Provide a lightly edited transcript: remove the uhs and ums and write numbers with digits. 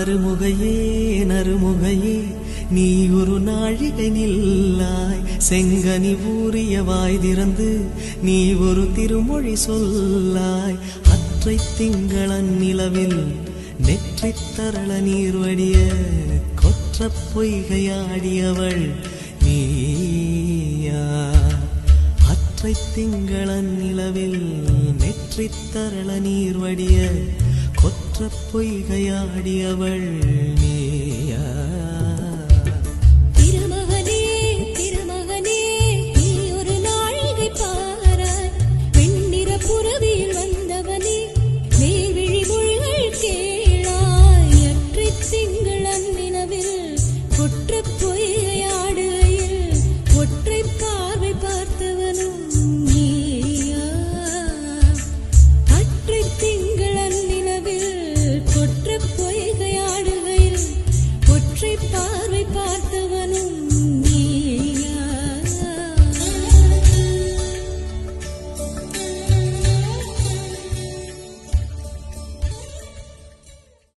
நறுமுகையே நறுமுகையே நீ ஒரு நாழிகை நில்லாய் செங்கனி ஊறிய வாய் திறந்து நீ ஒரு திருமொழி சொல்லாய் அற்றை திங்களன் நிலவில் நெற்றித் தரள நீர் வடிய கொற்ற பொய்கையாடியவள் நீயா அற்றை திங்களன் நிலவில் நெற்றித் தரள நீர் வடிய கொற்ற பொய்கையாடியவள் நீயா